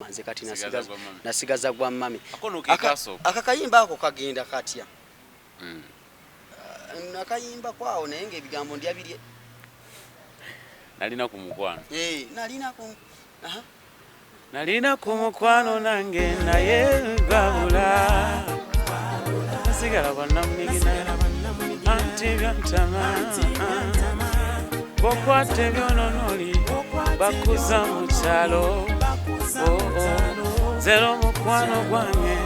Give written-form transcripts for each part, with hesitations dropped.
manze kati nasigaza gwa mami akakayimba ako kagenda katya nakayimba kwawo naye ng'ebigambo ndyabirye Nalina Kumukwano Nalina Kumukwano nange naye gabula sigala bannamunigina anti byantama bokwate byononoli bakuza mu kyalo zero mukwano gwange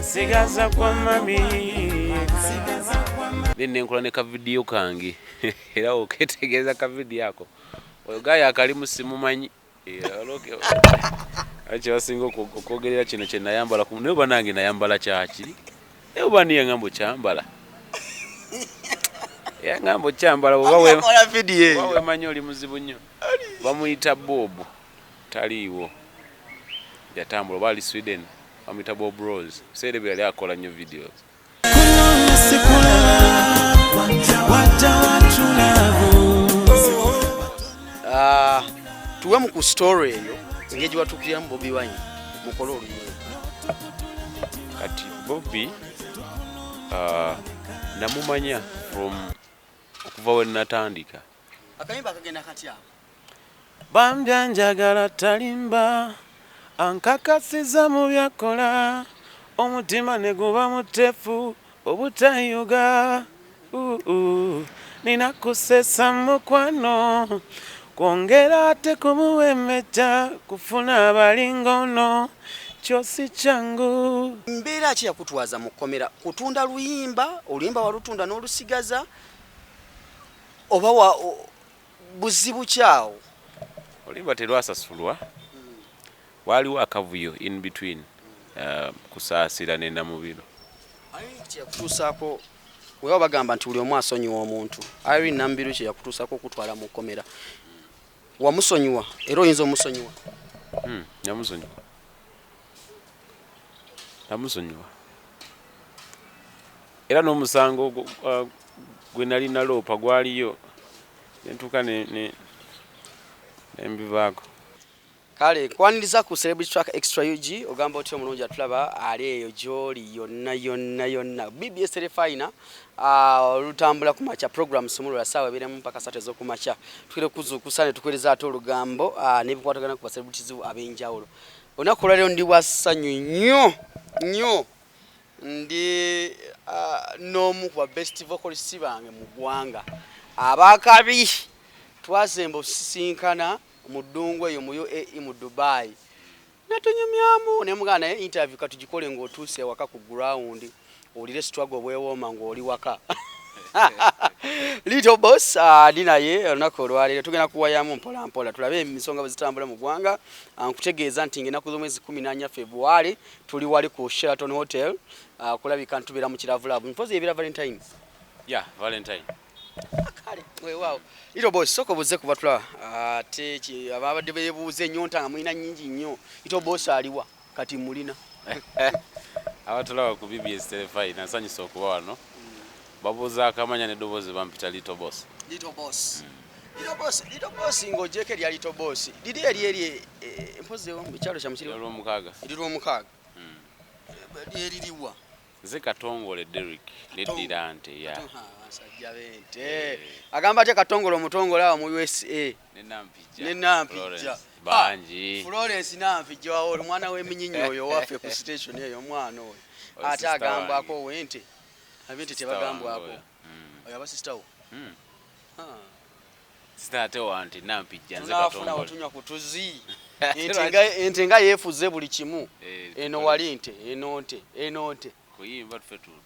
sigaza kwa mami nene nkola ne ka video kange era oketegeeza ka video yako oyo gaya akali musimu manyi aloke acha wasingo okogerera kino kye nayambala ku ne banange nayambala kyakiri ne bani yangambo kyambala yangambo kyambala bawe manyi oli muzibu nnyo bamuyita Bob taliwo yatambula bali Sweden bamuyita Bob Rose sede byali akola nnyo videos tuwe mu story eyo ngeji watukira mu Bobby Wine mukolo Oluyimba kati Bobby namumanya from okuva we natandika akayimba kagenda katya bambya njagala talimba ankakasiza mu byakola omutima ne guba mutefu obutayuga nina kusesa mukwano kwongera ate kumuwemeta kufuna abalingono kyosi kyangu mbeera ki yakutwaza mu kkomera kutunda luyimba oluyimba walutunda n'olusigaza oba buzibu kyawo oluyimba terwasasulwa waliwo akavuyo in between kusaasira ne Namubiru yakutuusaako wewa bagamba nti buli omu asonyiwa omuntu Irene Namubiru kye yakutuusaako okutwala mu kkomera wamusonyiwa era oyinza omusonyiwa namusonyiwa era n'omusango gwe nali naloopa gwaliyo nentuuka nembivaako kale kwaniriza ku Celebrity Track Extra UG ogamba otyo omulungi atulaba ali eyo gy'oli yonna BBS Telefina olutambula ku makya program sumulo ya sawa 2 mpaka 3 ez'okumakya tukire kuzuukusa ne tukoleza ate olugambo n'ebikwatagana ku celebrities ab'enjawulo olunaku olwaleero ndi wasanyu nnyo ndi n'omu ku best vocalist bange mu Gwanga abakabi twazemba osisinkana mudungu eyo mu UAE mu Dubai natunyumyamu ne mugana naye interview katugikole ng'otuuse waka ku ground olire struggle bwewoma ng'oli waka Lyto boss dinaye olunaku olwaleero tugenda kuwayamu mpola mpola tulabe emisonga bwezitambula mu Gwanga nkutegeeza nti ng'ennaku z'omwezi 14 February tuli wali ku Sheraton Hotel kulabika ntubira mu kiravulabu mpozi ebira Valentines Valentine kale wow Lyto boss soko buze kubatula ate ababadde beebuuze nnyo ntanga mulina nnyingi nnyo Lyto boss aliwa kati mulina abatulawa ku BBS Telefina nsanyusa okuba wano babuuza akamanya n'eddoboozi bampita Lyto boss Lyto boss ng'ogyeko erya Lyto boss liri eri mpozi mu kyalo kya mukiri olw'omukaaga eririwa nze Katongole Derrick neddira nte ya basajja bente agamba ate Katongole omutongole awo mu USA ne Nampijja bangi Florence Nampijja wawo omwana w'eminyinyi oyo waffe ku station eyo omwana oyo ate agambwako wente abente tebagambwako oyo abasista wo sitate wanti Nampijja nze Katongole otunywa kutuzi ente nga yeefuze buli kimu eno wali nte eno nte kuyimba tufe tutu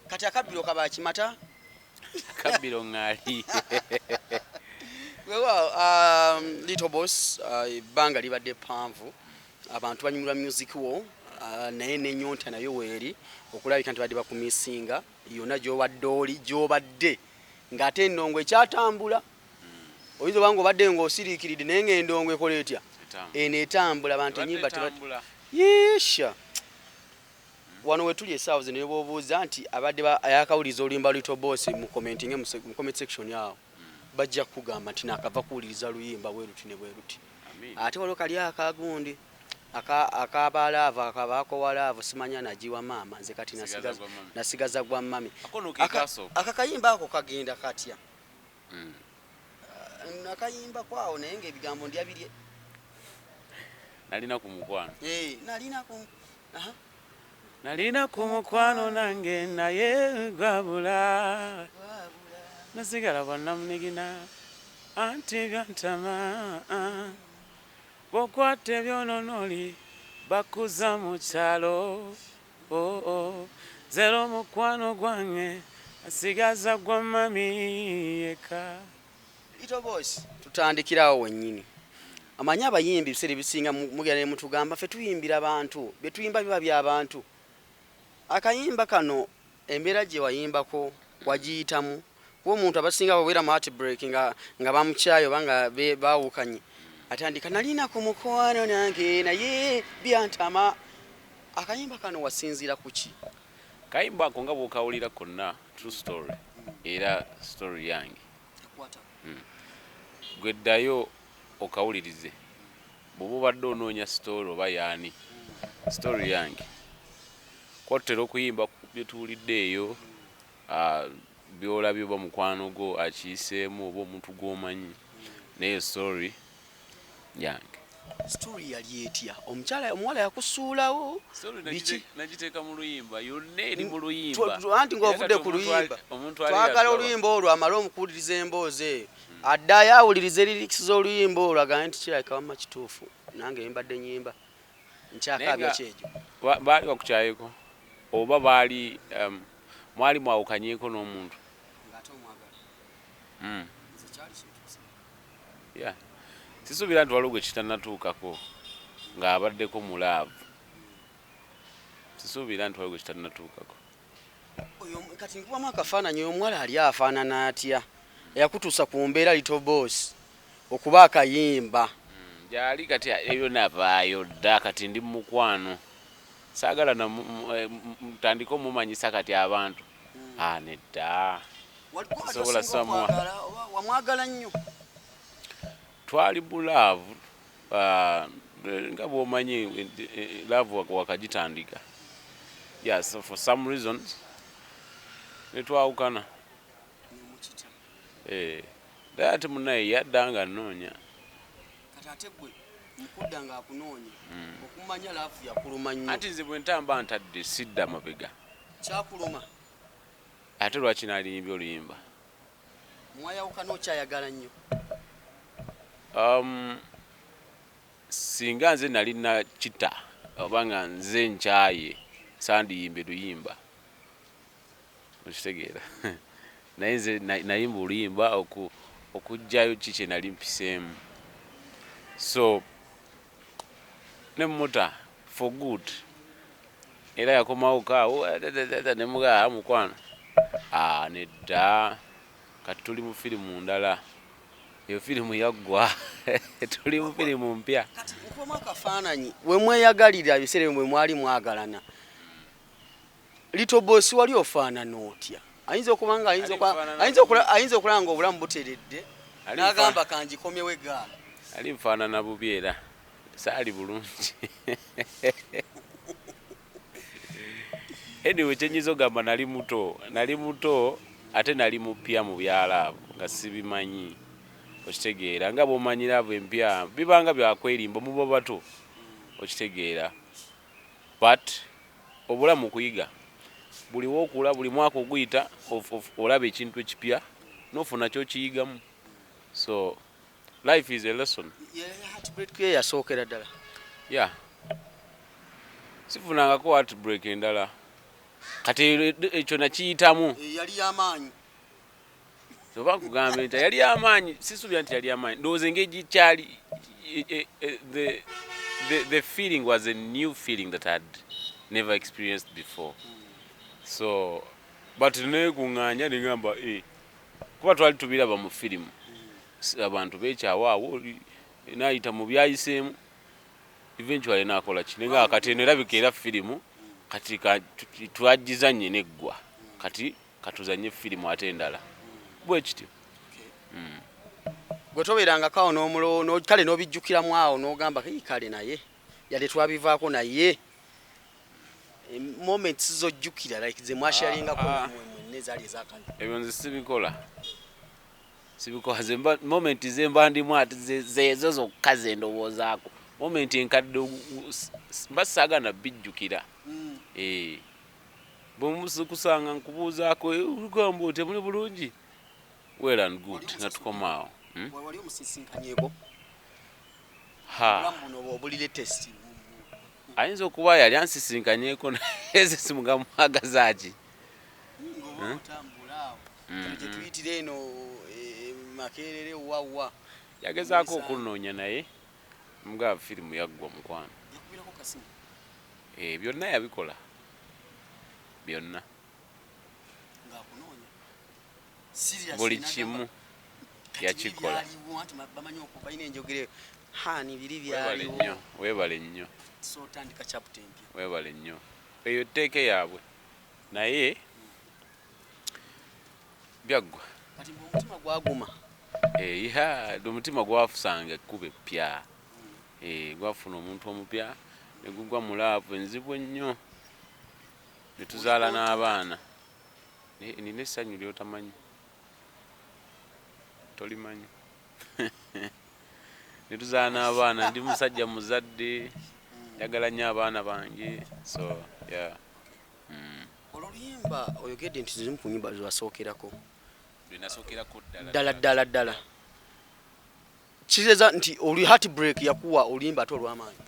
kati akabbiro kaba kimata kabbiro ngali Lyto boss banga libadde panvu abantu banyumira music wo naye nenyonta nayo weeri okulabika nti badde bakumisinga yonna gy'obadde ng'ate endongo ekyatambula oyinza obanga obadde ng'osiriikiridde naye ng'endongo ekola etya eno etambula abantu enyimba yesha wano wetuli esaawa zino bw'obuuza nti abadde ayakawuliriza oluyimba Lyto boss mu comment section yawo bajja kugamba nti nakava kuwuliriza luyimba bweruti ne bweruti ate waliwo kali akagundi akabalava akabako walava simanya najiwa mama nze kati nasigaza gwa mami akakayimba ako kagenda katya nakayimba kwawo naye ng'ebigambo ndyabirye Nalina Kumukwano Nalina Kumukwano nange naye gwabula nasigala bannamunigina anti byantama bokwate byononoli bakuza mu kyalo zero mukwano gwange asigaza gwa mami yeka. Lyto boys tutandikirawo wennyini amanya abayimbi biseera bisinga mugera ne mutugamba ffe tuyimbira abantu bye tuyimba biba by'abantu akayimba kano embeera gye wayimbako wagiyitamu kuba omuntu abasinga babeera mu heartbreak nga bamukyayo banga baawukanye atandika Nalina Kumukwano nange naye byantama akayimba kano wasinziira ku ki kayimba ako nga bw'okawulira konna true story era story yange gweddayo okawulirize bw'oba obadde onoonya story oba yaani story yange kwotera okuyimba bye tuwulidde eyo byolabye oba mukwano gwo akiyiseemu oba omuntu gw'omanyi naye story yange story yali etya omuwala yakusuulawo nagiteeka mu luyimba yonna eri mu luyimba anti ng'ovudde ku luyimba twagala oluyimba olwo amale omukuwuliriza emboozi eyo addayo awulirize lyrics z'oluyimba olwo agambye nti kirabika wamma kituufu nange mbadde nyimba nkyakabya kyekyo baali bakukyayeko oba baali mwali mwawukanyeeko n'omuntu sisuubira nti waliwo gwe kitannatuukako ng'abaddeko mu laavu sisuubira nti waliwo gwe kitannatuukako oyo kati nkubamu akafaananyi omuwala ali afaanana atya eyakutuusa ku mbeera Lyto boss okuba akayimba gyali kati ebyo navaayo dda kati ndi mukwano saagala mutandika omumanyisa kati abantu nedda sobola samuwa wamwagala nnyo twali bulaavu nga bw'omanyi laavu wakagitandika yes for some reasons netwawukana ate munaye yaddanga nnoonya kati ate gwe mukudda ng'akunoonya okumanya laavu yakuluma nnyo anti nze bwe ntamba ntadde sidda mabega kyakuluma ate lwaki naaliyimbye oluyimba mwayawukana okyayagala nnyo singa nze nalina kita oba nga nze nkyaye sandiyimbe luyimba okitegeera naye nze nayimba oluyimba okugjayo kikye nali mpiseemu so nemuta for good era yakomawo kaawo nemugaa mukwano nedda kati tuli mu firimu ndala eyo firimu yaggwa tuli mu firimu mpya kati nkubamu akafaananyi we mweyagalira ebiseera bwe mwali mwagalana Lyto boss wali ofaanana otya ayinza okuba nga ayinza okulaba nga obulamu buteredde n'agamba kangikomyewo eggaala ali nfaanana bubi era saali bulungi anyway kyenyiza ogamba nali muto ate nali mupya mu byalaabo nga sibimanyi okitegeera nga bw'omanyira abo empya bibanga byakwerimba muba bato okitegeera but obulamu kuyiga buli wokula buli mwaka oguyita olaba ekintu ekipya n'ofuna kyokiyigamu so life is a lesson heartbreak yasookera ddala sifunangako heartbreak endala kati ekyo nakiyitamu yali y'amaanyi oba nkugambye nti yali y'amaanyi sisuubira nti yali y'amaanyi ndowooza engeri kyali the feeling was a new feeling that I had never experienced before so but neekuŋŋaanya negamba kuba twali tubiraba mu firimu abantu beekyawaawo naayita mu byayiseemu eventually naakola ki nenga kati eno erabika era firimu kati twagizanye neggwa kati katuzanye firimu ate endala bwe kityo gwe tobeerangako awo n'omulo kale n'obijjukiramu awo n'ogamba kale naye Yade twabivaako naye moments zojjukira like ze mwasharinga ko namwe mwenna ezaali ezakale. Ebyo nze sibikola ze moment ze mba ndimu ati zezo zokka ze ndowoozaako. Moment enkadde mba saagana bijjukira. Bwemusikusanga nkubuuzaako olugamba oti muli bulungi. Well and good nga tukomaawo. Wali omusisinkanyeko? Buno obulire test. Ayinza okuba yali ansisinkanyeko naye ze simugamwagazaaki. Ng'otambula awo. Tuyitira eno Makerere wawa. Yagezaako okunoonya naye mga firimu yaggwa mukwano. Yakubirako kasimu. Byonna yabikola. Byonna. Ng'akunoonya. Serious. Buli kimu yakikola. Bamanyi okuba ine enjogere hani biri byaliwo. Weebale nnyo. So tandika chapter empya. Weebale nnyo. Eyo tteeke yaabwe. Naye byaggwa. Kati omutima gwaguma. Omutima gwafusanga ekkube ppya. Gwafuna omuntu omupya ne gugwa mu laavu enzibu ennyo. Ne tuzaala n'abaana. Nina essanyu ly'otamanyi. Tolimanyi. Ne tuzaala n'abaana ndi musajja muzadde. Njagala nnyo abaana bange. So yeah. Oluyimba oyogedde nti zimu ku nnyimba zwasookerako. Binasookerako ddala. Kireza nti oli heartbreak yakuwa oluyimba ate olw'amaanyi.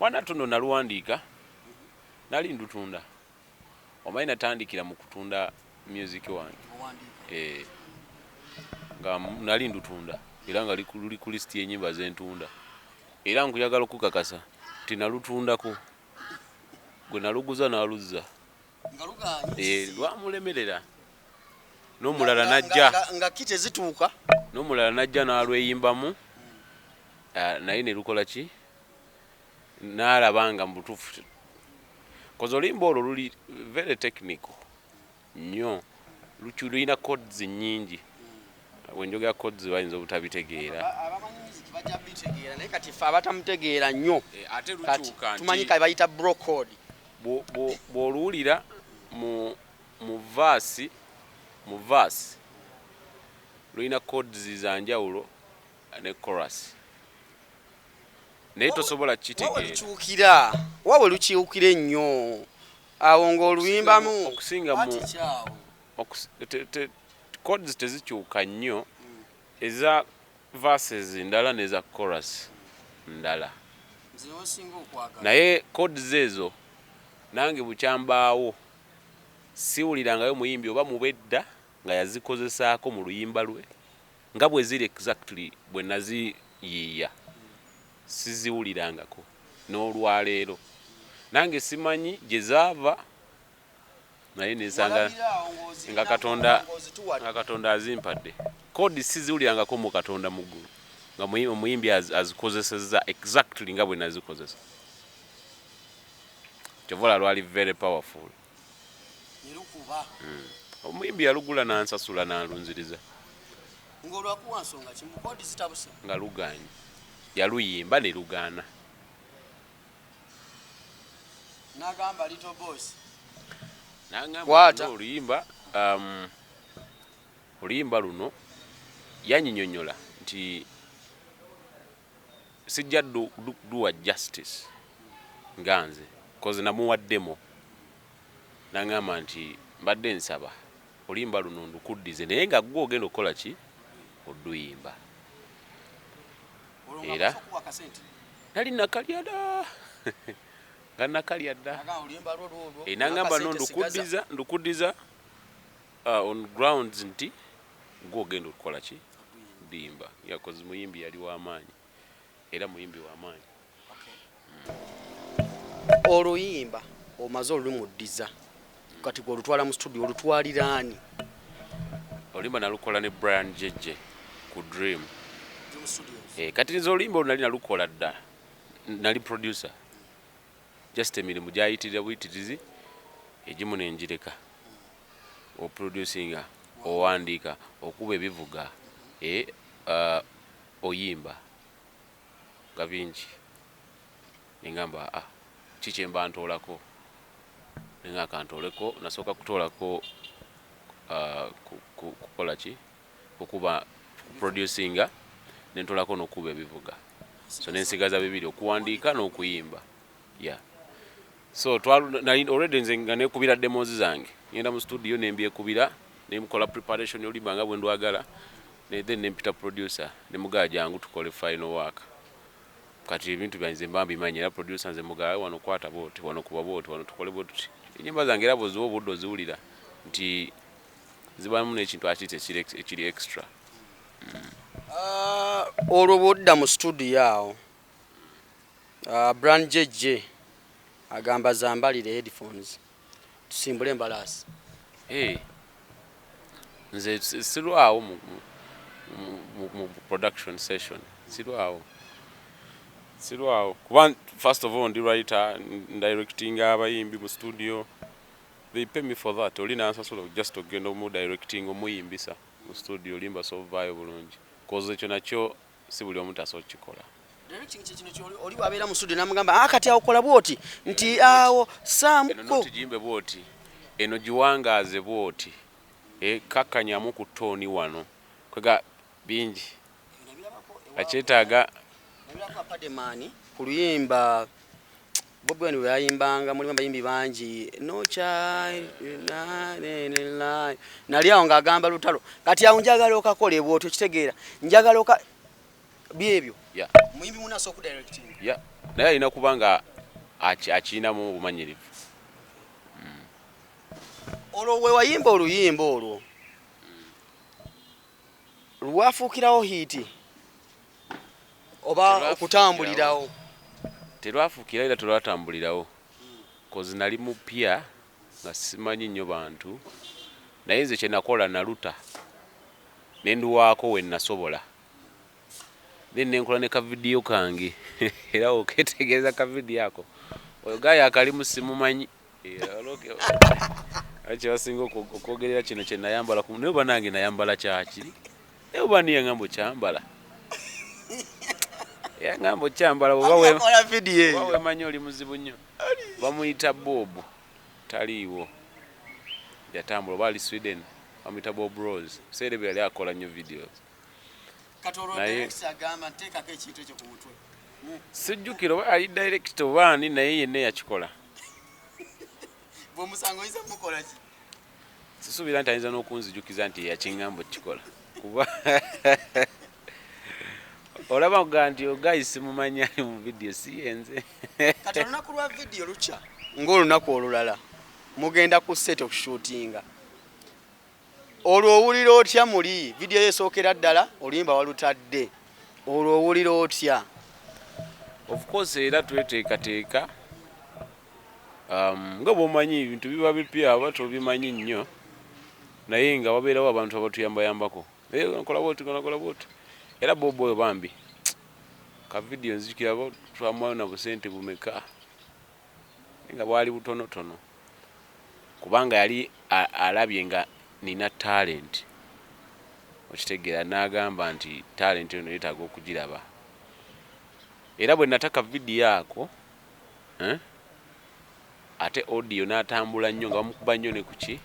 Mwana tuno naluwandiika nali ndutunda. Omanyi natandikira mu kutunda music wange. Nga nali ndutunda era nga luli ku list y'ennyimba zentunda. Era nkuyagala okukakasa nti nalutundako. Gwe naluguza n'aluzza. Lwamulemerera. N'omulala najja. Nga kite zituuka. N'omulala najja n'alweyimbamu. Naye ne lukola ki? N'alabanga mu butuufu. Koze oluyimba olwo luli very technical nnyo. Lulina codes nnyingi. Wenjogera codes bayinza obutabitegeera. Bajja bitegeera naye kati ffe abatamutegeera nnyo. Ate lukyuka nti tumanyi kale bayita bro code. Bw'oluwulira mu verse lulina codes za njawulo ne chorus. Naye tosobola kitegeera. Wawe lukyukira ennyo. Awo ng'oluyimbamu okusinga mu codes tezikyuka nnyo eza verses ndala neza chorus ndala. Naye codes ezo nange bukyambaawo siwulirangayo muyimbi oba mubedda nga yazikozesaako mu luyimba lwe nga bwe ziri exactly bwe naziyiiya siziwulirangako n'olwaleero. Nange simanyi gye zaava naye nesanga nga Katonda azimpadde. Kodi siziwulirangako mu Katonda mu ggulu nga omuyimbi azikozesezza exactly nga bwe nazikozesa. Kyovola lwali very powerful. Omuyimbi yalugula n'ansasula n'alunziriza. Ng'olwakuwa nsonga ki mu kodi zitabuse? Nga lugaanyi. Yaluyimba ne lugaana. N'agamba Little Boss. N'agamba oluyimba luno yanyinyonnyola nti sijja duwa justice nga nze koze namuwaddemo. N'agamba nti mbadde nsaba oluyimba luno ndukuddize naye nga gwe ogenda okukola ki? Oluyimba. Era nali nakalya dda. Nga nakalya dda. N'agamba no ndukuddiza on grounds nti gwe ogenda okukola ki? Oluyimba. Yakoze muyimbi yali w'amaanyi. Era muyimbi w'amaanyi. Oluyimba omaze olumuddiza. Kati gwe olutwala mu studio olutwalira ani? Oluyimba nalukola ne Brian Jeje ku Dream. Kati nze oluyimba nali nalukola dda. Nali producer. Just emirimu gyayitirira buyitirizi egimu nenjireka. Oproducinga, owandiika, okuba ebivuga, oyimba. gabingi ngamba kiche mba ntolako nga kantoleko nasoka kutolako kukola ki okuba producinga nentolako nokuba ebivuga so nensigaza bibiri okuwandiika n'okuyimba so already nze nga nekubira demos zange ngenda mu studio nembyekubira nemukola preparation yolimba nga bwe ndwagala then nempita producer nemugaa jangu tukole final work kati ebintu byanze mbambimanyi era producer nze mugaa wano kwata boti wano kuba boti wano tukole boti enyimba zange era boziwo buddo ziwulira nti zibamu n'ekintu akite ekiri extra olwo bwodda mu studio awo brand jeje agamba zambalire headphones tusimbule embalaasi nze sirwawo mu production session sirwawo kuba first of all ndi writer directing abayimbi mu studio they pay me for that olina ansasolo just to genda mu directing omuyimbisa mu studio limba so vibe bulungi cause ekyo nakyo si buli omuntu asokikola directing kino oli wabeera mu studio namugamba kati akola bwoti nti awo samko tujimbe bwoti eno giwangaze bwoti kakkanyamu ku toni wano kwega bingi akyetaaga nabirako apademani ku luyimba Bobweni we ayimbanga mulimu abayimbi bangi no child nali awo ng'agamba lutalo kati awo njagala okakole bwotyo kitegeera njagala oka byebyo muyimbi munaso ku directing naye alina kuba nga akinamu obumanyirivu olwo we wayimba oluyimba olwo lwafuukirawo hiiti oba okutambulirawo terwafuukira era terwatambulirawo kozi nali mupya nga simanyi nnyo bantu naye nze kye nakola naluta nenduwaako we nasobola then nenkola ne kavidiyo kange era oketegeeza kavidiyo ako oyo gayi akalimu simumanyi akye basinga okwogerera kino kye nayambala naye oba nange nayambala kyaki naye oba niye ngambo kyambala ngambo kyambala oba wemanyi oli muzibu nnyo bamuyita bobu taliiwo yatambula oba ali Sweden bamuyita Bob Rose seere bwe yali akola nnyo videos sijjukira oba ali direct oba ani naye yenna yakikola sisuubira nti ayinza n'okunzijukiza nti yakiŋŋambo kikola kuba olaba kugaa nti ogayi simumanyi ali mu vidiyo siyenze kati olunaku lwa vidiyo lukya ng'olunaku olulala mugenda ku set okushootinga olwo owulira otya muli vidiyo yesookera ddala oluyimba walutadde olwo owulira otya of course era tweteekateeka nga bw'omanyi ebintu biba bipya aba tobimanyi nnyo naye nga wabeerawo abantu abatuyambayambako nkola bwoti era bobo oyo bambi ka video nzikira abo twamwayo na busente bumeka nga bwali butonotono kubanga yali alabye nga nina talent okitegeera n'agamba nti talent eno yeetaaga okugiraba era bwe nataka video ako ate audio n'atambula nnyo nga bamukuba nnyo ne kuki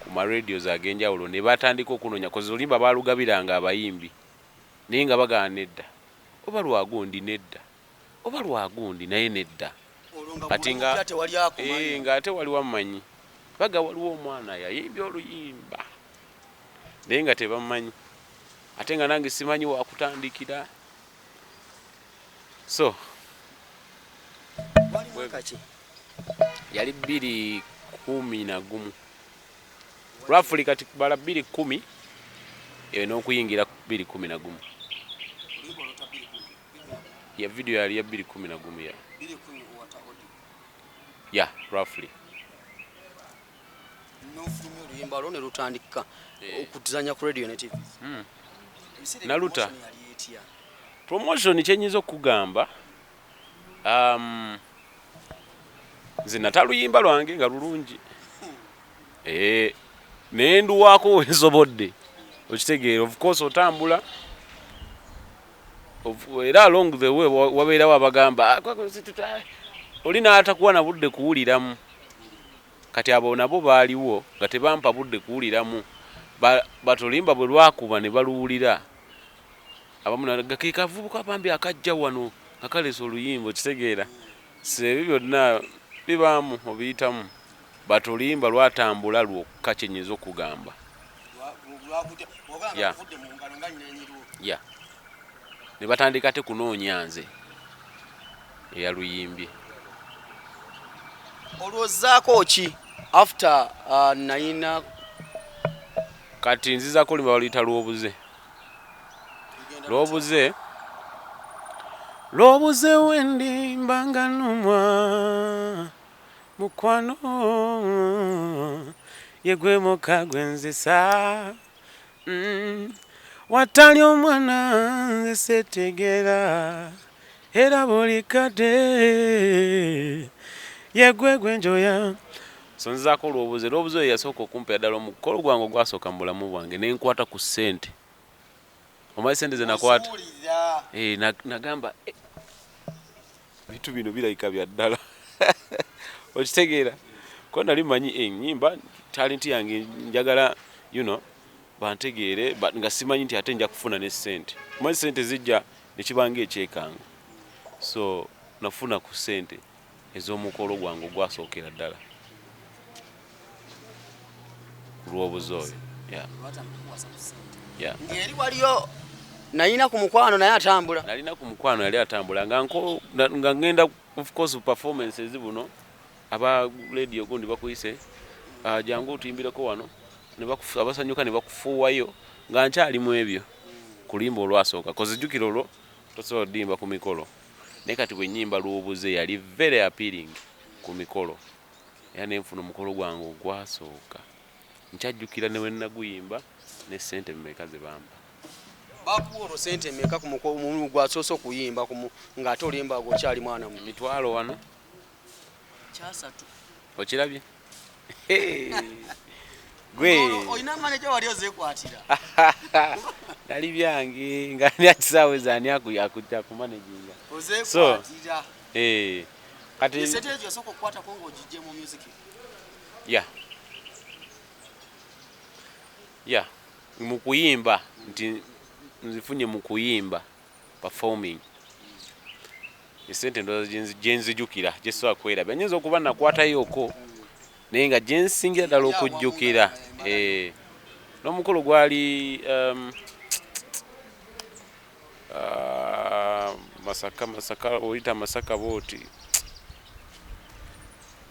ku ma radios ag'enjawulo ne batandika okunoonya kozi oluyimba baalugabiranga abayimbi naye nga bagana nedda oba lwagundi nedda oba lwagundi naye nedda kati nga ate wali wamanyi baga waliwo omwana yayimbye oluyimba naye nga tebamanyi ate nga nange simanyi wakutandikira so yali 2011 roughly kati bala 2010 n'okuyingira 2011 ya video yali ya 2011 ya roughly oluyimba lwo ne lutandika okutuzanya ku radio ne TV naluta promotion kyenyiza okugamba nze nataluyimba lwange nga lulungi nenduwaako wensobodde okitegeera of course otambula era along the way wabeerawo abagamba oli n'atakuwa na budde kuwuliramu kati abo nabo baaliwo nga tebampa budde kuwuliramu batulimba bwe lwakuba ne baluwulira abamu ke kavubuka bambi akajja wano nga kaleesa oluyimba okitegeera ebyo byonna bibaamu obiyitamu batulimba lwatambula lwokka kyenyiza okugamba ne batandika te kunoonya nze eyaluyimbye olwozaako ki after Nalina kati nzizaako limba baluyita lwobuze wendi mbanga numwa mukwano yegwe muka gwenzesa watali omwana nze setegera era buli kadde yegwe gwenjoya so nzizaako lwobuze yasooka okumpa ddala omukolo gwange ogwasooka mu bulamu bwange nenkwata ku ssente omanyi ssente ze nakwata nagamba bintu bino birayika bya ddala okitegeera ko nali manyi ennyimba talenti yange njagala bantegeere nga simanyi nti ate nja kufuna ne ssente omanyi ssente zijja nekibanga ekyekanga so nafuna ku ssente ez'omukolo gwange ogwasookera ddala kulwobuze oyo ngeri waliyo Nalina Kumukwano naye atambula Nalina Kumukwano yali atambula nga ngenda of course performances buno aba radio gundi bakuyise jangu otuyimbireko wano abasanyuka ne bakufuuwayo nga nkyali mu ebyo kulimba olwasooka kozijjukira olwo tosobola ddimba ku mikolo naye kati bwe nnyimba lwobuze yali very appealing ku mikolo era nenfuna omukolo gwange ogwasooka nkyajjukira ne we naguyimba ne ssente mmeka ze bamba bakuwa olwo ssente mmeka ku mukolo gwasoose okuyimba ng'ate olimba gokyali mwana mu mitwalo wano kyasatu okirabye gwe olina maneja wali ozeekwatira nali byange nga ani akisaawe zaani akujja kumaneginga ozeekwatira kati esente ezo yasooka okukwatako ng'ogijje mu music mu kuyimba nti nzifunye mu kuyimba performing esente ndowooza gye nzijjukira gye sobola kwerabya nyinza okuba nakwatayoko naye nga gye nsingira ddala okujjukira n'omukolo gwali masaka oyita masaka booti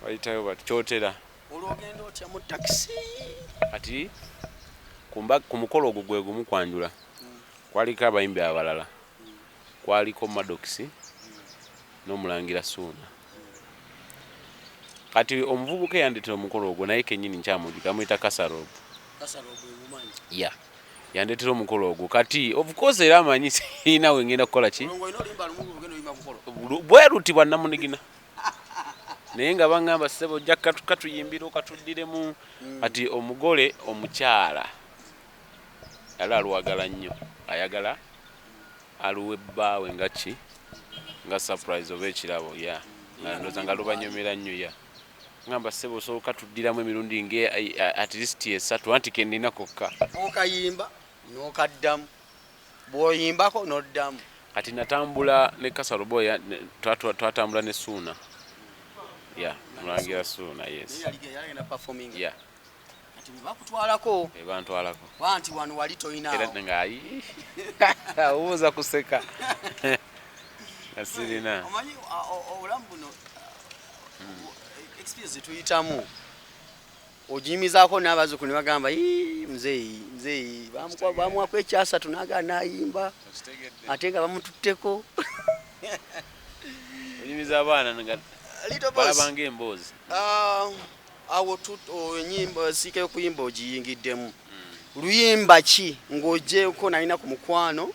bayitayo bati kyotera olwogenda otya mu takisi ati ku mukolo ogwo gwe gumu kwanjula kwaliko abayimbi abalala kwaliko Maddox n'omulangira Suuna kati omuvubuka eyandetera omukolo ogwo naye kennyini nkyamujjuka amuyita Kasarobu yandetera omukolo ogwo kati of course era amanyi sirina we ngenda kukola ki bweruti bwa namunigina naye nga baŋŋamba ssebo ojja katuyimbira okatuddiremu ati omugole omukyala yali aluwagala nnyo ayagala aluwa ebbaawe nga ki nga surprise oba ekirabo nga ndoza nga lubanyumira nnyo ŋŋamba ssebo osobola okatuddiramu emirundi at least esatu anti ke nnina kokka okayimba n'okaddamu bw'oyimbako n'oddamu kati natambula ne Kasaroboya twatambula ne Suuna mulangira Suuna bakutwalako bantwalako wanti wano wali toyinaawo owuza kuseka asirina omanyi obulamu buno experience tuyitamu ojimizaako n'abazuku ne bagamba muzeeyi bamuwako ekyasatu naga nayimba ate nga bamututteko ojimiza abaana balabanga emboozi awo enyimba siika y'okuyimba ogiyingiddemu luyimba ki ng'ogyeko Nalina Kumukwano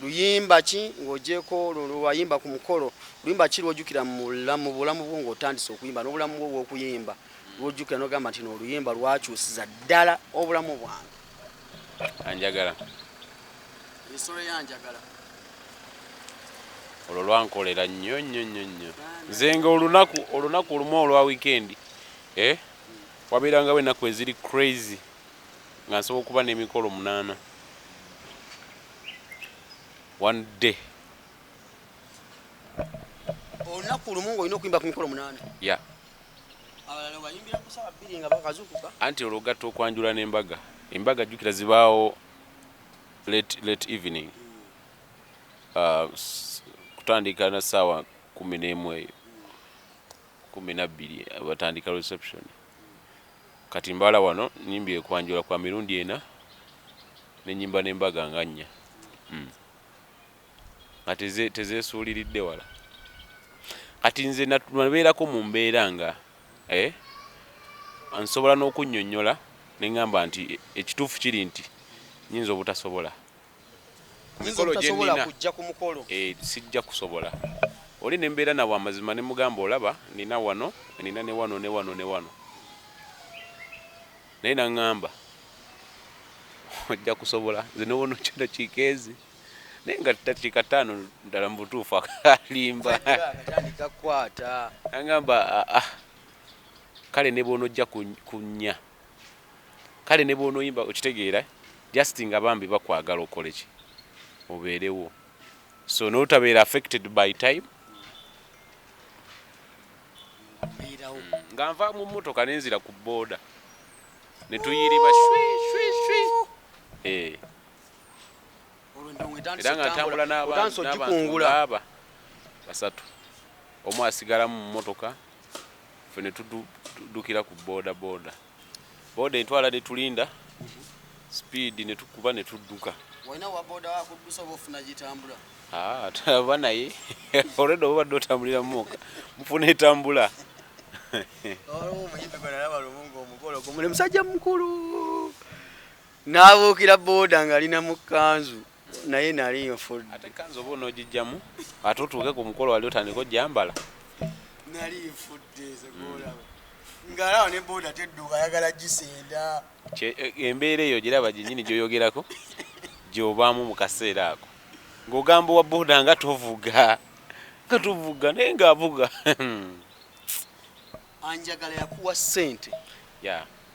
luyimba ki ng'ogyeko lwayimba ku mukolo luyimba ki lwojjukira mu bulamu bwo ng'otandise okuyimba n'obulamu bwo bw'okuyimba lwojjukira n'ogamba nti n'oluyimba lwakyusiza ddala obulamu bwange anjagala ensolo yanjagala olwo lwankolera nnyo nze nga olunaku olumu olwa weekend wabeerangawo ennaku eziri crazy nga nsobola okuba n'emikolo 8 one day olunaku lumu ng'olina okuyimba ku mikolo 8 ya abalala bayimbira ku ssaawa 2 nga bakazukuka anti olwo gatta okwanjula embaga jjukira zibaawo late evening kutandika na ssaawa 11 eyo 12 batandika reception kati mbala wano nyimbye kwanjula kwa mirundi 4 nenyimba n'embaga nga 4 ate tezeesuuliridde wala kati nze nabeerako mu mbeera nga nsobola n'okunnyonnyola ne ngamba nti ekituufu kiri nti nyinza obutasobola kujja ku mukolo sijja kusobola oli ne mbeera nawe amazima ne mugamba olaba nina wano nina ne wano ne wano ne wano naye naŋŋamba ojja kusobola nze newono kyona kikeezi naye nga dakiika 5 ddala mu butuufu akalimba kakwata naŋŋamba kale ne bw'onojja kunnya kale ne bw'onoyimba okitegeera just nga bambi bakwagala okole ki obeerewo so n'otabeera affected by time nga nva mu mmotoka nenzira ku booda ne tuyiriba shwi era nga ntambula n'abantu aba 3 omu asigala mu mmotoka ffe ne tuddukira ku booda etwala ne tulinda speed ne tukuba ne tudduka walina wa booda wakuddusa oba ofuna gitambula talaba naye olwedde obadde otambulira mumoka mufuna etambula omule musajja mukulu n'abuukira booda ng'alina mu kanzu naye nali nfudde ate kanzu oba onoogijjamu ate otuuke ku mukolo wali otandika ojjambala nali nfudde segolaba ng'alawo ne booda tedduka ayagala gisenda embeera eyo giraba gyennyini gyoyogerako gy'obaamu mu kaseera ako ng'ogamba wa booda nga tuvuga naye ng'avuga anjagala yakuwa ssente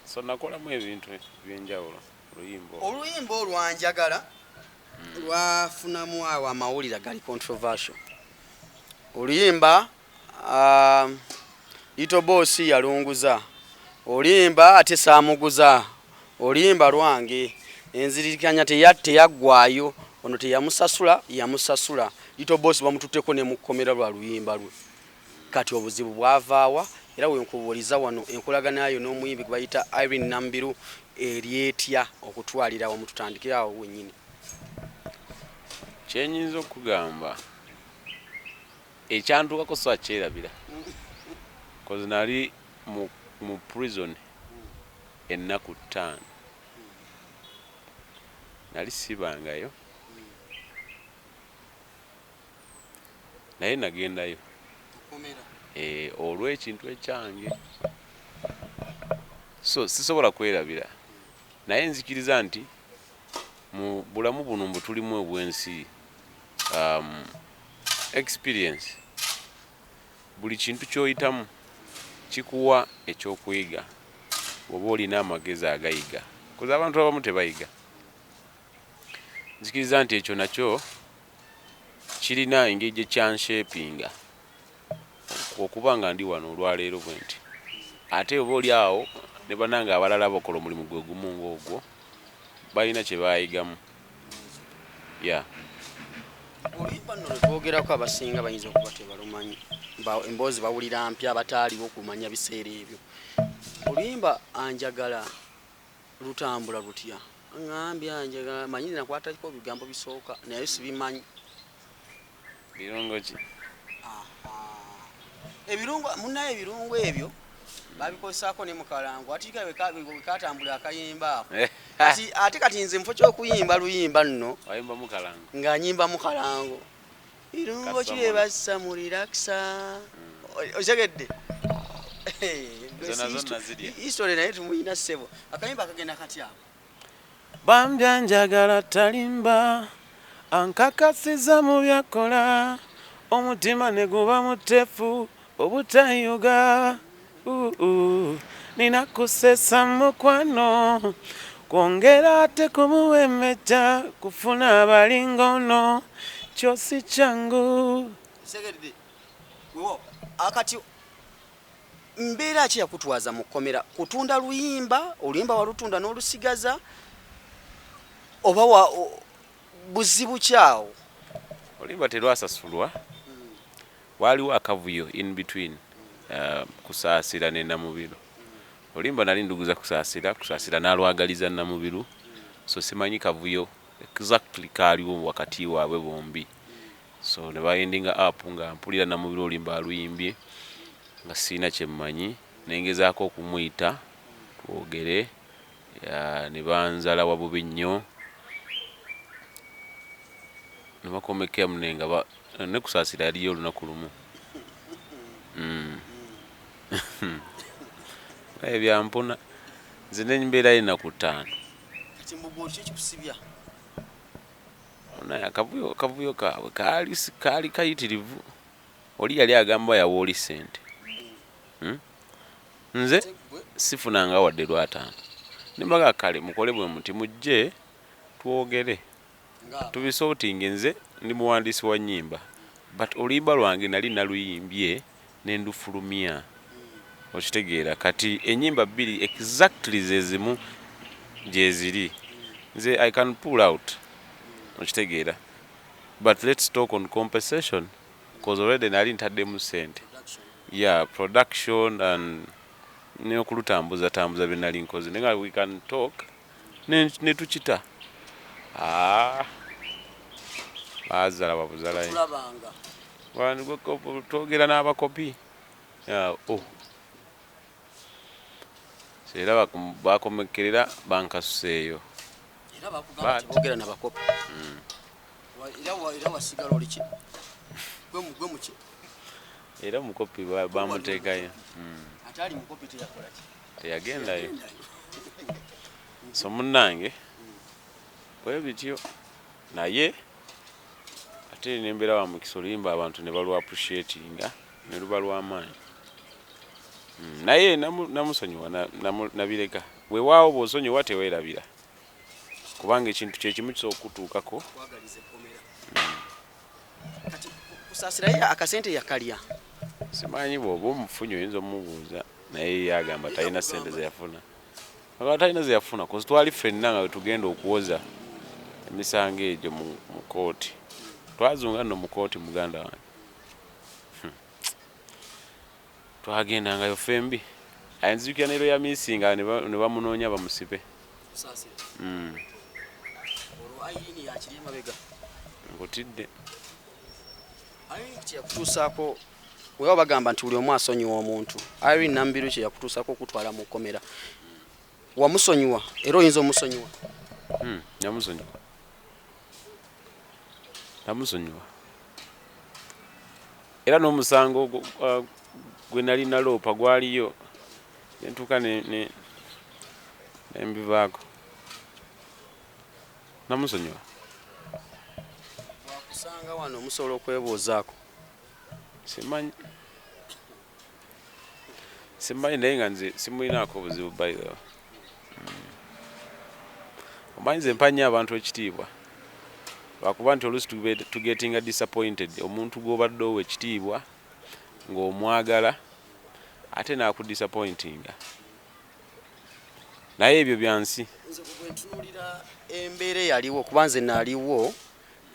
so nakolamu ebintu ebyenjawulo oluyimba olwanjagala lwafunamu awo amawulire gali controversial oluyimba Lyto boss yalunguza oluyimba ate saamuguza oluyimba lwange enzirikanya teyaggwaayo ono yamusasula Lyto boss bamututteko ne mukomera lwa luyimba lwe kati obuzibu bwavaawa era wenkubuuliza wano enkolaganayo n'omuyimbi gwe bayita Namubiru eryetya okutwalira awo mututandikira awo wennyini kyenyinza okugamba ekyantukako so akyerabira kozi nali mu prison ennaku 5 nali sibangayo naye nagendayo olw'ekintu ekyange so sisobola kwerabira naye nzikiriza nti mu bulamu buno mbu tulimu obwensi experience buli kintu ky'oyitamu kikuwa ekyokuyiga oba olina amagezi agayiga kuza abantu abamu tebayiga nzikiriza nti ekyo nakyo kirina engeri gye kyanshepinga okuba nga ndi wano olwaleero bwe nti ate oba oli awo ne bannange abalala bakola omulimu gwe gumu ng'ogwo balina kye baayigamu oluyimba nno lwetwogerako abasinga bayinza okuba tebalumanyi emboozi bawulira mpya abataaliwo okumanya biseera ebyo oluyimba anjagala lutambula lutya aŋambye anjagala manyi nakwatako bigambo bisooka naye sibimanyi birungo ki ebirungo munaye ebirungo ebyo babikozesaako ne mukalango atika wekatambula akayimba ako ate kati nze mufo ky'okuyimba luyimba nno wayimba mukalango ng'anyimba mukalango irungo kye bassa mu relaxa otegedde history naye tumuyina ssebo akayimba akagenda kati ako bambya njagala talimba ankakasiza mu byakola omutima ne guba mutefu obutayoga ninakusesa mukwano kwongera ate kumuwemeja kufuna abalingono kyosi changu segedde wo akati mbeera ki yakutwaza mu kkomera kutunda luyimba oluyimba walutunda n'olusigaza oba buzibu kyawo oluyimba terwasasulwa waliwo akavuyo in between kusaasira ne Namubiru oluyimba nali nduguza kusaasira n'alwagaliza Namubiru so simanyi kavuyo exactly kaliwo wakati waabwe bombi so ne bayendinga up nga mpulira Namubiru oluyimba aluyimbye nga sina kyemmanyi nengezaako okumuyita twogere ne banzala wabubi nnyo ne bakomekea munenga ne kusaasira yaliyo olunaku lumu ebyampuna nze nembeera y'ennaku 5 naye akavuyo kaabwe kaali kayitirivu oli yali agamba yawooli sente nze sifunanga wadde lw'ataano nembaga kale mukole bwe muti mujje twogere tubisootinge nze ndi muwandiisi wa nnyimba but oluyimba lwange nali naluyimbye nendufulumya okitegeera kati ennyimba 2 exactly zezimu gyeziri nze I can pull out okitegeera but let's talk on compensation because already nali ntaddemu sente production and n'okulutambuza bye nali nkoze nenga we can talk ne tukita bazala babuzalayo twogera n'abakopi era bakomekerera bankasuseeyo bogera n'abakopi era wasigala oli ki gwe muki era mukopi bamuteekayo atali mukopi teyakola ki teyagendayo so munnange bwe bityo naye ate nembeera wa mukisa oluyimba abantu ne balwa appreciatinga ne luba lw'amaanyi naye namusonyiwa nabireka weewaawo bw'osonyiwa teweerabira kubanga ekintu kyekimu kisobola okutuukako kusaasirayo akasente yakalya simanyi bw'oba omufunyi oyinza omubuuza naye yagamba talina sente zeyafuna agamba talina zeyafuna kozi twali ffenna nga wetugenda okuwoza emisango egyo mu kooti twazunga nno mu kooti muganda wange twagendangayo fembi ayinzikira nero ya misinga ne bamunoonya bamusibe nkutidde kyeyakutuusaako wewa bagamba nti buli omu asonyiwa omuntu Irene Namubiru kyeyakutuusaako okutwala mu kkomera wamusonyiwa era oyinza omusonyiwa namusonyiwa era n'omusango gwe nali naloopa gwaliyo nentuuka nembivaako namusonyiwa wakusanga wano omusobola okwebuuzaako simanyi naye nga nze simulinaako obuzibu bayirewo omanyi nze mpanya abantu ekitiibwa lwakuba nti olusi tugetinga disappointed omuntu gw'obadde owa ekitiibwa ng'omwagala ate naakudisappointinga naye ebyo byansi nze bwentunuulira embeera eyaliwo kuba nze naaliwo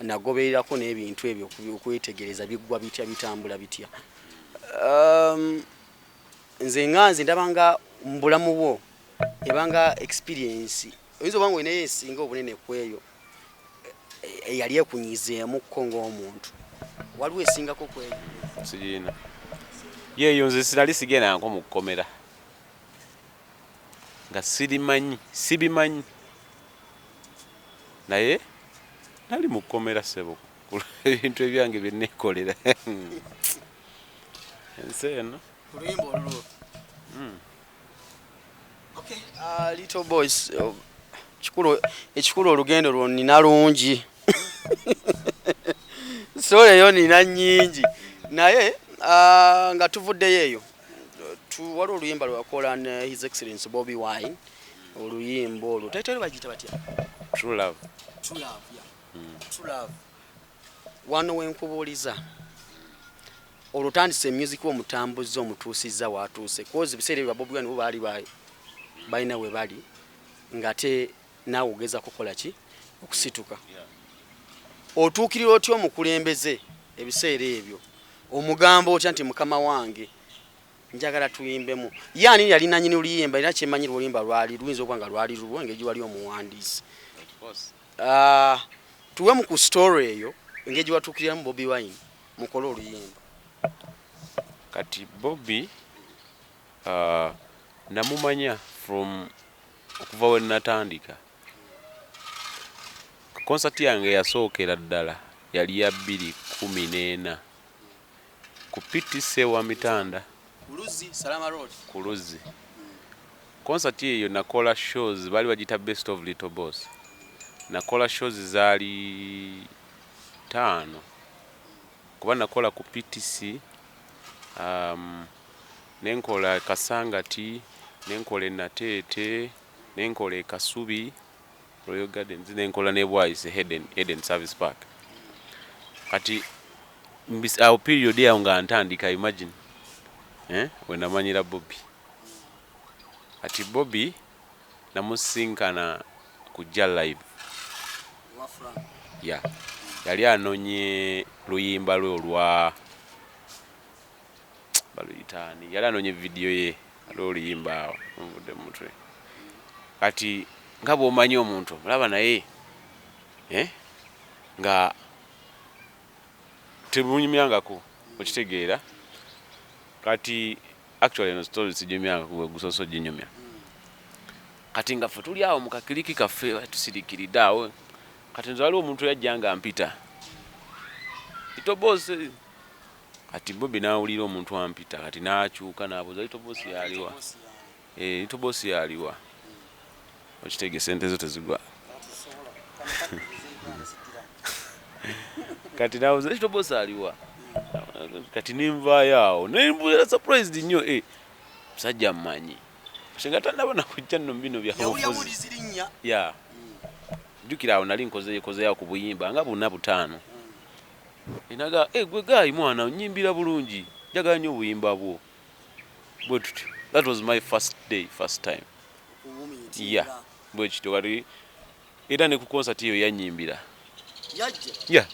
nagobererako n'ebintu ebyo okwetegereza biggwa bitya bitambula bitya nze ndabanga mu bulamu bwo ebanga experience oyinza obanga olinayo esinga obunene kweyo eyali ekunyizeemukko ng'omuntu waliwo esingako kweyo sigirina yeeyo nze sinali sigendangako mu kkomera nga sibimanyi naye nali mu kkomera ssebo ebintu ebyange bye neekolera ensi eno oluyimba olulwo Lyto boys ekikulu olugendo lwonnina lungi story yo nina nnyingi naye nga tuvuddeyo eyo waliwo oluyimba lwakola ne His Excellency Bobi Wine oluyimba olwo taitale bagiyita batya True Love. True Love, yeah. True Love. Wano wenkubuuliza olutandise music omutambuzi omutuusizza watuuse kozi biseera bya Bobi Wine baali balina we bali ngate naawe ogeza kukola ki okusituka otuukirira otya omukulembeze ebiseera ebyo omugambo otya nti mukama wange njagala tuyimbemu yani yali nanyini Oluyimba era kyemanyira Oluyimba lwali luyinza okuba nga lwali lulwo engeri wali omuwandiisi tuwe mu ku story eyo engeri watuukiriramu Bobi Wine mukole Oluyimba kati Bobi namumanya from okuva we natandika concert yange yasookera ddala yali ya 2014 ku PTC wa Mitanda Luzi Salama Road ku Luzi. Concert eyo nakola shows bali bagita Best of Little Boss. Nakola shows zaali 5 kuba nakola ku PTC nenkola Kasangati nenkola Natete nenkola Kasubi Royal Gardens nenkola ne Bwise Eden Service Park. Kati our period ya nga ntandika imagine when amanyira Bobi. Kati Bobi namusinkana kujja live. Yeah. Yali anonye luyimba lwe olwa baluyitani. Yali anonye video ye oluyimba mvude mutwe. Kati ngabo omanyi omuntu mulaba naye nga tebunyumyangako okitegeera kati actually no story sijumyanga ku gusoso jinyumya kati nga fe tuli awo mukakiriki kaffe tusirikiridde awo kati nzo waliwo omuntu yajjanga mpita Lyto boss kati Bobi nawulira omuntu ampita kati naakyuka n'abuuza Lyto boss yaliwa Lyto boss yaliwa okitege sente zo tezigwa kati nabuuza Lyto boss aliwa kati nimva yao nimbuira surprised nnyo musajja mmanyi shinga tandabona kujja nno bino bya ofuzi ya jukira awo nali nkoze ya ku buyimba nga buna butano inaga gwe gayi mwana nyimbira bulungi jaga nnyo buyimba bwo but that was my first time yeah bwe kito kali era ne ku concert iyo yanyimbira yajja yeah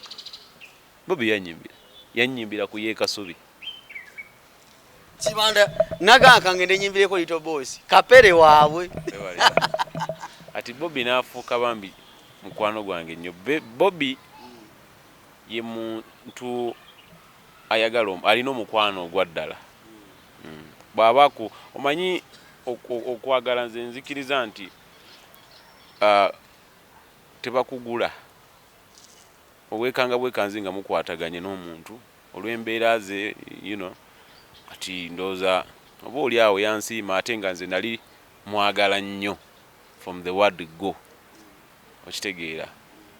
Bobi yanyimbira ku ye Kasubi Kibanda naga kangende nyimbire ko Lyto boss kapere waabwe ati Bobi nafuuka bambi mukwano gwange nnyo Bobi ye muntu ayagala alina omukwano ogwaddala bw'abaku omanyi okwagala nze nzikiriza nti tebakugula obwekanga bwekanzi nga mukwataganye n'omuntu olw'embeera ze ati ndoza oba oli awo yansiima ate nga nze nali mwagala nnyo from the word go okitegeera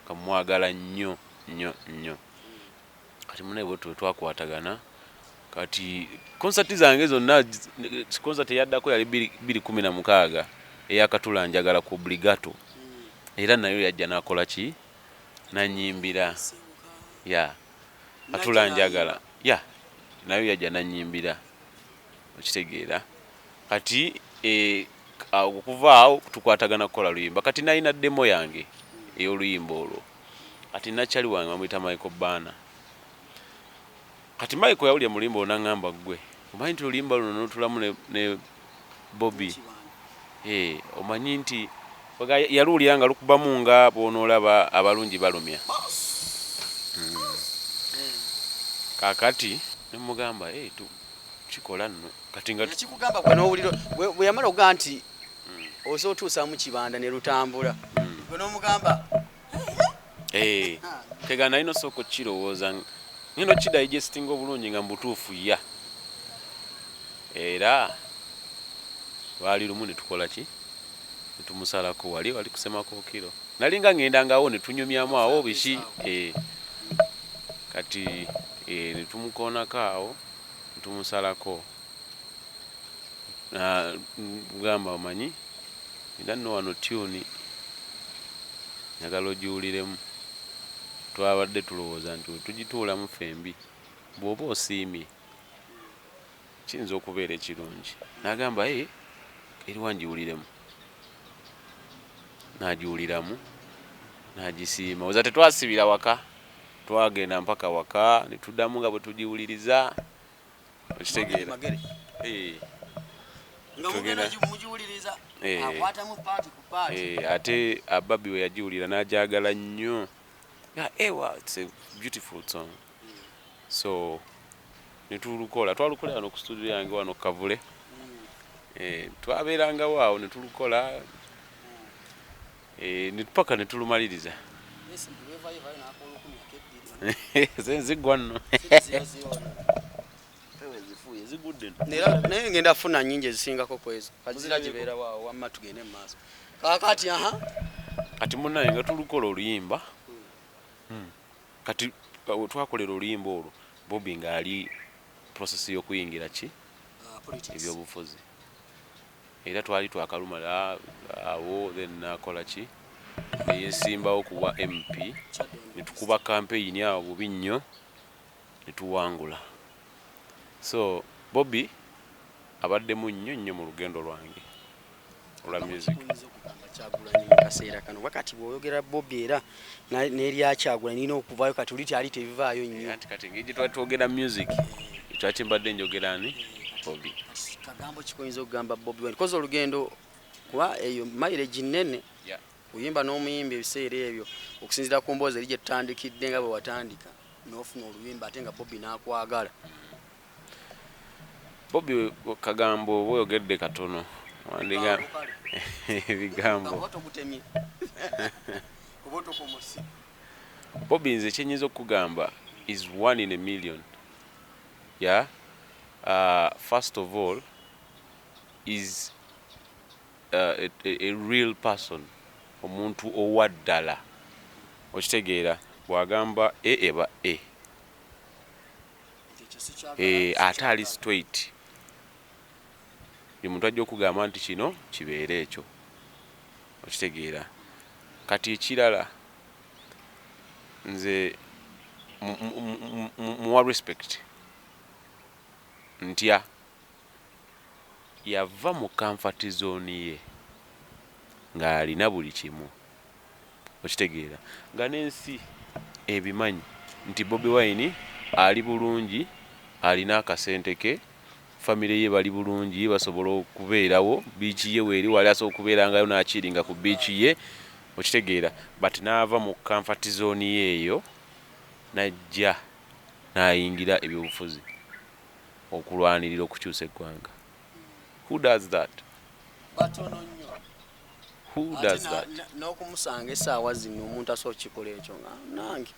nga mwagala nnyo kati munaye bwe twakwatagana kati concert zange zonna concert eyaddako yali 2016 eyakatula njagala ku obligato era nayo yajja nakola ki nanyimbira ya atula njagala ya nayo yajja nanyimbira okitegeera kati okuva awo tukwatagana kukola luyimba kati nalina demo yange ey'oluyimba olwo kati nakyali wange bamuyita Michael Bana kati Michael yawulya muluyimba olwo n'aŋŋamba gwe omanyi nti oluyimba luno n'otulamu ne Bobi omanyi nti yaluwulira nga lukubamu nga bw'onoolaba abalungi balumya kakati nemugamba tukikola nno kati nga kikugamba gwe n'owulira bwe yamala okugaa nti osa otuusamu kibanda ne lutambula gwe n'omugamba kega nalina osooka okukirowooza ngeno kidigestinga obulungi nga mubutuufu ya era lwali lumu ne tukola ki netumusalako wali kusemako kiro nalinga ngendangawo ne tunyumyamu awo biki kati ne tumukoonako awo tumusalako gamba omanyi era nno wano tune njagala ogiwuliremu twabadde tulowooza nti tugituulamu fembi bw'oba osiimye kiyinza okubeera ekirungi n'agamba eriwa ngiwuliremu n'agiwuliramu n'agisiima oza tetwasibira waka twagenda mpaka waka ne tuddamu nga bwe tugiwuliriza okitegeera ate ababi we yagiwulira n'agyagala nnyo it's a beautiful song so twalukola wano ku studio yange wano Kavule twabeerangawo awo ne tulukola paka ne tulumaliriza zigwa nno naye ngenda funa nnyingi ezisingako kwezo kazira gibeera waawo wamma tugende mu maaso kakati kati munnaye nga tulukola oluyimba kati twakolera oluyimba olwo Bobby ng'ali process y'okuyingira ki ebyobufuzi era twali twakalumala awo then nakola ki neyesimbawo kuwa MP netukuba campaign awo bubi nnyo netuwangula so Bobby abaddemu nnyo mu lugendo lwange olwa music kaseera kano wakati bw'oyogera Bobby era n'eryakyagula nina okuvaayo kati oli tyali tebivaayo nnyo kati ng'egi twogera music twaki mbadde njogerani Bobby kagambo kikoyinza okugamba Bobby wine koza olugendo kuba eyo mileage nnene kuyimba n'omuyimba ebiseera ebyo okusinzira ku mboozi eri gye tutandikidde nga bwe watandika n'ofuna oluyimba ate nga Bobby n'akwagala Bobby kagambo oba oyogedde katono wandiga ebigambo Bobby nze kyenyinza okugamba is one in a million first of all is a real person omuntu owaddala okitegeera bwagamba eba ate ali straight omuntu ajja okugamba nti kino kibeere ekyo okitegeera kati ekirala nze muwa respect ntya yava mu comfort zone ye ng'alina buli kimu okitegeera nga n'ensi ebimanyi nti Bobby Wine ali bulungi alina akasente ke family ye bali bulungi basobola okubeerawo biichi ye weeri wali asobola okubeerangayo n'akiringa ku biichi ye okitegeera but n'ava mu comfort zone ye eyo najja n'ayingira ebyobufuzi okulwanirira okukyusa eggwanga who does that n'okumusanga essaawa zino omuntu asobola okukikola ekyo nga nange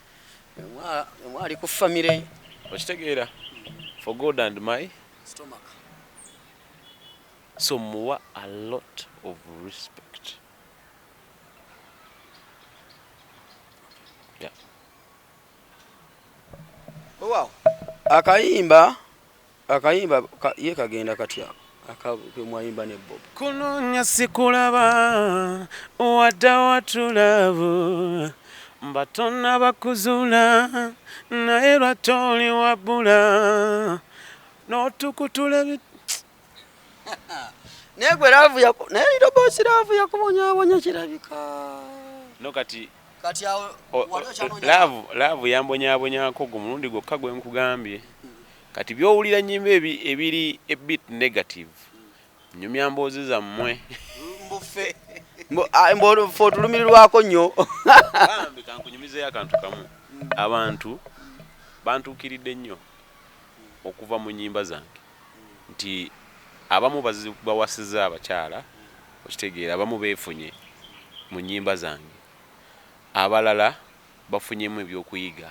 mwali ku famire ye okitegeera for God and my stomach so muwa a lot of respect wow akayimba ye kagenda katya akabwayimba ne Bob kunonya sikulaba wadda watulabu mbatona bakuzula naye lwatoli wabula n'otukutula negwe laavu naye Lyto bosi laavu yakubonyabonya kirabika no kati awo laavu yambonyabonyako gwe mulundi gwokka gwe nkugambye kati byowulira nnyimba ebiri a bit negative nyumya mboozi zammwe mbufe mbofe otulumirirwako nnyo bambi kankunyumizeyo akantu kamu abantu bantuukiridde nnyo okuva mu nnyimba zange nti abamu bawasiza abakyala okitegeera abamu beefunye mu nnyimba zange abalala bafunyemu ebyokuyiga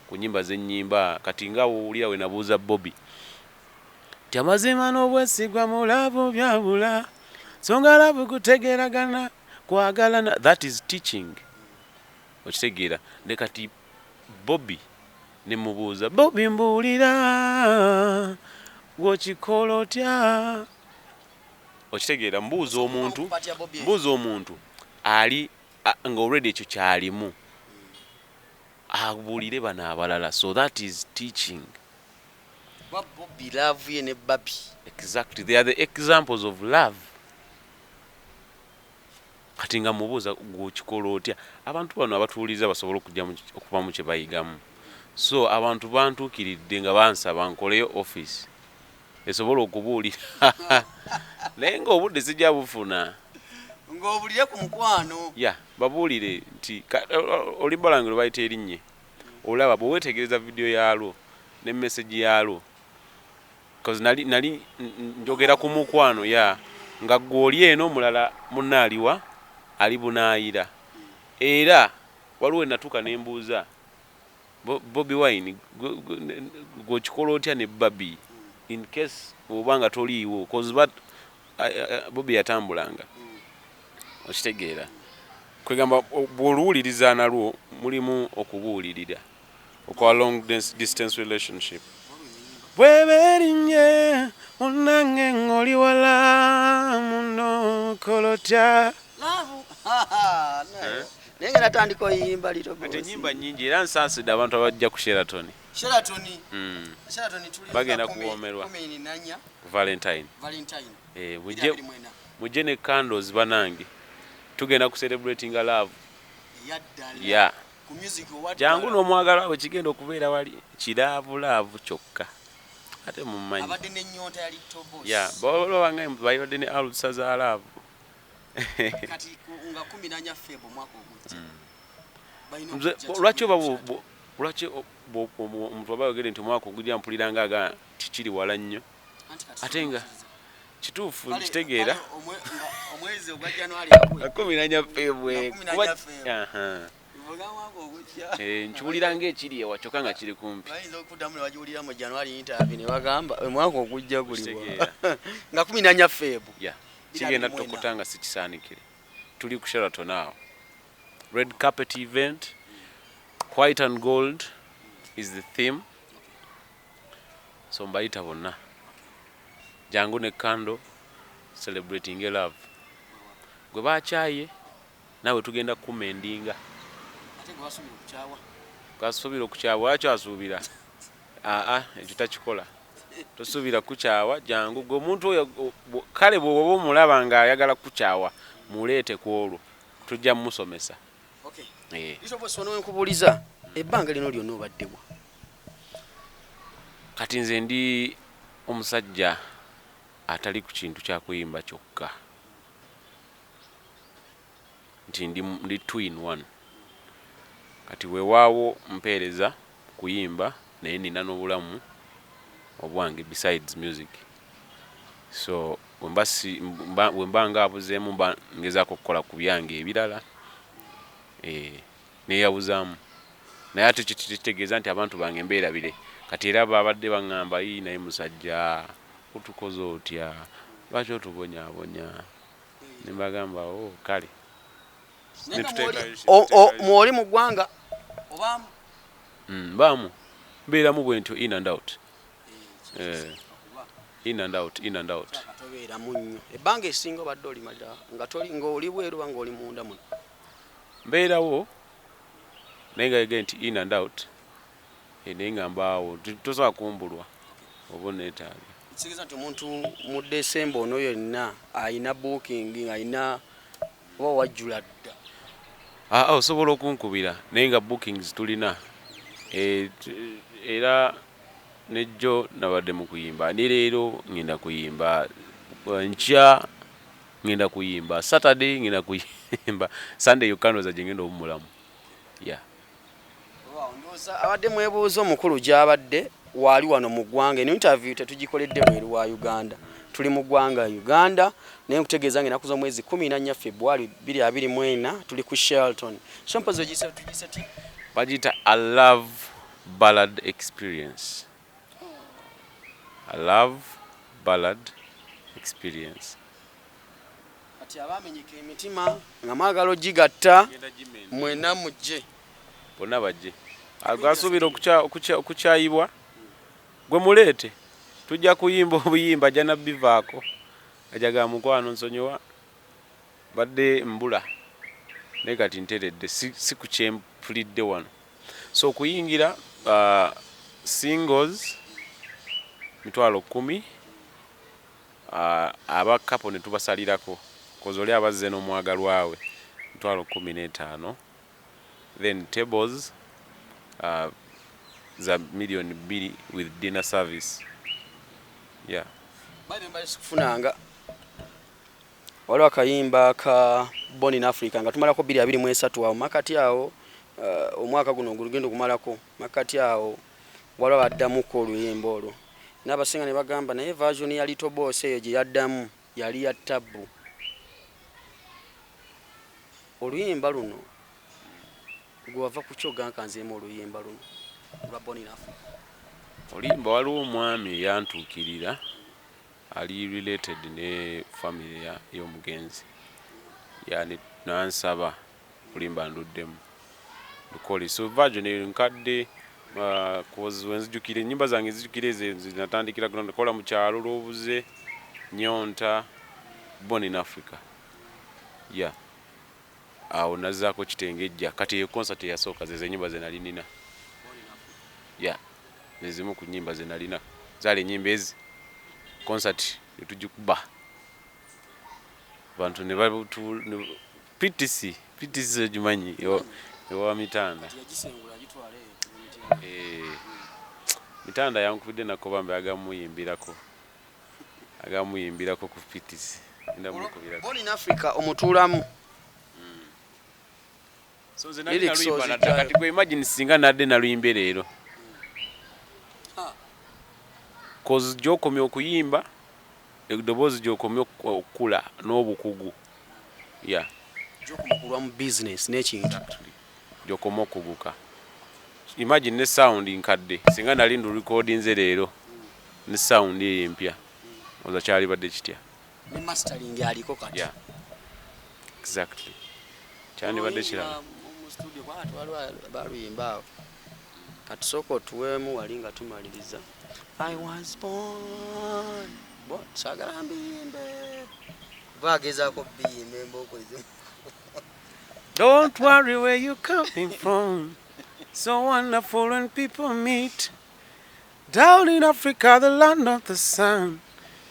ku nnyimba z'ennyimba kati nga wowulira we nabuuza Bobby ti amazima n'obwesigwa mu laavu byabula songa laavu kutegeeragana kwagalana that is teaching okitegeera ne kati Bobby ne mubuuza Bobby mbuulira gw'okikola otya okitegeera mbuuza omuntu ali nga already ekyo kyalimu abuulire bano abalala so that is teaching. Bobby love ye ne Babi. Exactly, they are the examples of love. Kati nga mubuuza gw'okikola otya abantu bano abatuuliza basobola okuva mu kye bayigamu. So abantu bantuukiridde nga bansaba nkoleyo office esobola okubuulira naye ng'obudde sijja bufuna ng'obulire ku mukwano babuulire nti Oluyimba lwange lwe bayita erinnya olaba bwe weetegereza vidiyo yaalwo ne message yaalwo because nali njogera ku mukwano nga gw'oli eno omulala munnaaliwa ali bunaayira era waliwo natuuka ne mbuuza Bobby Wine gw'okikola otya ne Babi in case oba nga toliiwo cause Bobby yatambulanga okitegeera kwegamba bw'oluwuliriza nalwo mulimu okubuulirira okwa long distance relationship bweberinnye munange ng'oli wala muno kolotya naye nga natandika oyimba Lyto ate ennyimba nnyingi era nsaasidde abantu abajja ku Sheraton bagenda kuwoomerwa Valentine mujje ne candles banange tugenda ku celebratinga love jangu n'omwagala we kigenda okubeera wali kiraavulaavu kyokka ate mumanyi bolowanga bayibadde ne alusa za laavu lwaki omuntu aba yogere nti omwaka ogujja mpuliranga aga kikiri wala nnyo ate nga kituufu kitegeera omwezi ogwa January 14 February nkiwulira ng'ekiri ewa kyokka nga kiri kumpi bayinza okuddamu ne bagiwulira mu January interview ne bagamba omwaka ogujja guliwa nga 14 February kigenda tokota nga sikisaanikire tuli ku Sheraton awo red carpet event white and gold is the theme so mbayita bonna jangu ne kando celebrating love gwe bakyaye nawe tugenda kumendinga ate gwe wasubira okukyawa kasubira okukyawa akyo asuubira ekyo takikola tosuubira kukyawa jangu gwe omuntu oyo kale bw'oba omulaba nga ayagala kukyawa muleete ku olwo tujja mumusomesa nkubuuliza ebbanga lino lyonna obaddewa kati nze ndi omusajja atali ku kintu kya kuyimba kyokka nti ndi twin one kati weewaawo mpeereza kuyimba naye nina n'obulamu obwange besides music so wemba nga abuzeemu mba ngezaako okukola ku byange ebirala neeyabuzaamu naye ate kitegeeza nti abantu bange mbeerabire kati era babadde baŋŋamba naye musajja otukoze otya lwaki otubonyaabonya ne mbagamba kale mwoli mu ggwanga obaamu mbaamu mbeeramu bwe ntyo in and out tobeeramu nnyo ebbanga esinga obadde olimalira ng'oli bweru oba ng'oli munda muno mbeerawo naye nga yegee nti in and out naye nga mbaawo tosobola kumbulwa oba oneetaaga kitegeeza nti omuntu mu December ono yonna ayina booking ayina oba wajjula dda osobola okunkubira naye nga bookings tulina era nejjo nabadde mu kuyimba ne leero ngenda kuyimba nkya ngenda kuyimba Saturday ngenda kuyimba Sunday yokanoza gye ngenda obumulamu abadde mwebuuza omukulu gy'abadde waali wano mu ggwanga eno interview tetugikoledde bweru wa Uganda tuli mu ggwanga Uganda naye nkutegeeza nga ennaku z'omwezi 14 February 2024 tuli ku Sheraton so mpozi ogise ti bagiyita a love ballad experience kati abamenyeka emitima nga mwagala ogigatta mwena mujje bonna bajje Agasuubira okukyayibwa gwe muleete tujja kuyimba obuyimba jana bivaako ajaga mukwano nsonyiwa badde mbula naye kati nteredde si ku kyempulidde wano so okuyingira singles 10,000 aba kapo ne tubasalirako kozi oli abazze n'omwagalwawe 15,000 then tables za $2,000,000 with dinner service. Yeah. Bali mbali sikufunanga. Waliwo akayimba ka Born in Africa nga tumalako 2023 awo makati awo omwaka guno gulugendo kumalako makati awo waliwo baddamu ko oluyimba olwo. N'abasinga ne bagamba naye version ya Lyto boss eyo gye yaddamu yali ya tabu. Oluyimba luno gwava kuchoga nkanzemu oluyimba luno lwa Born in Africa. Oluyimba waliwo omwami yantuukirira ali related ne family y'omugenzi yani nansaba oluyimba nduddemu lukole so version nkadde cause wenzijukire ennyimba zange zijukire zinatandikira kola mu kyalo lwobuze nyonta Born in Africa yeah awo nazaako kitengejja kati eyo concert yasooka ze nnyimba ze nali nina yeah nezimu ku nnyimba ze nalina zale nnyimba ezi concert etujikuba bantu ne babutu PTC jumanyi ewa mitanda mitanda yankubidde nakobambe agamuyimbirako ku PTC Born in Africa omutulamu so ze nali naluyimba nakati gwe imagine singa nadde naluyimbe leero cause jokomye okuyimba edobozi jokomye okula n'obukugu yeah jokomokulwa mu business n'ekintu jokomye okuguka imagine ne sound nkadde singa nali ndu recordinze leero ne sound empya oza kyali badde kitya ne mastering aliko kati yeah exactly kyani badde kirala mu studio kwa watu baluyimba kati soko tuwemu walinga tumaliriza I was born sagala mbimbe bagezako biyimbe mboko izo. Don't worry where you coming from. So wonderful when people meet. Down in Africa, the land of the sun.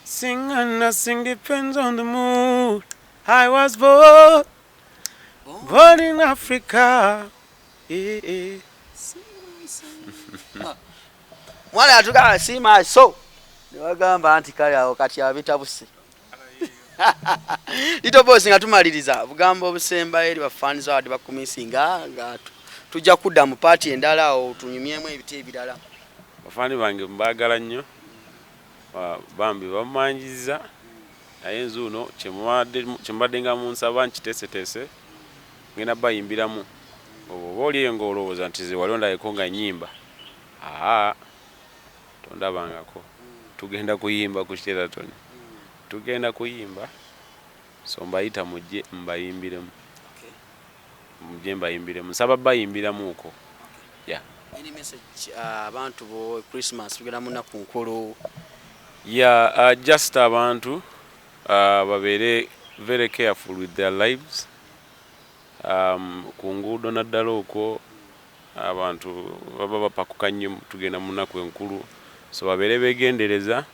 Sing and nothing depends on the mood. I was born in Africa. Yeah. Mwala atuka sima so. Niwagamba anti kale awo kati abitabuse. Lyto boss nga tumaliriza bugambo obusemba eri bafans awadi bakumisinga nga tujja kudda mu party endala awo tunyumyemu ebiti ebirala. Bafani bange mbagala nnyo bambi bamanjiza naye nzuno kyembadde nga munsaba nkiteesetese ngenda bayimbiramu obo oli ngo olowooza nti ze walonda ekonga nnyimba tondabangako tugenda kuyimba ku Sheraton tugenda kuyimba so mbayita mujje mbayimbiremu mujje mbayimbiremu nsaba bayimbiramu uko yeah any message abantu bo Christmas tugenda munaku nkolo yeah just abantu babere very careful with their lives ku nguudo naddala okwo abantu baba bapakuka nnyo tugenda munaku enkulu so babere begendereza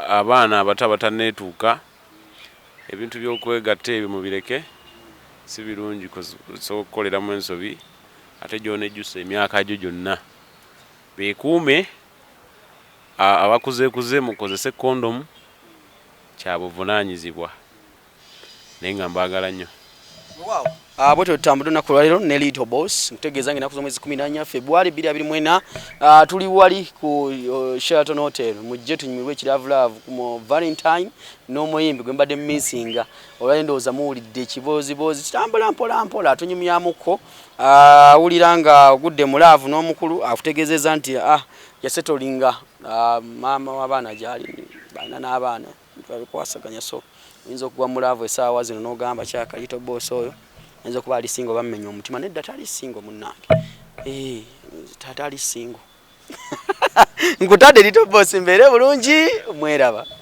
abaana abatanetuuka ebintu by'okwegatta ebyo mubireke si birungi okukoleramu ensobi ate gyonejjusa emyaka gyo gyonna beekuume abakuzeekuze mukozese kondomu kyabuvunaanyizibwa naye nga mbaagala nnyo wow bwetyo tutambudde naku lwaliro ne Lyto boss nkutegeeza nga naku z'omwezi 14 February 2024 tuli wali ku Sheraton Hotel mujje tunyumirwe ekiravu ku Valentine n'omuyimbi gwe mbadde missinga olwali ndowooza muwulidde ekiboozibozi kitambula mpola tunyumyamuko awulira nga ogudde mu laavu n'omukulu akutegeezeza nti yasetolinga maama w'abaana gyali balina n'abaana babikwasaganya so oyinza okuba mu laavu essaawa zino n'ogamba kyaka Lyto boss oyo ayinza kuba ali singo bammenya omutima nedda tali singo munnange tata ali singo nkutadde Lyto boss mbeere bulungi mweraba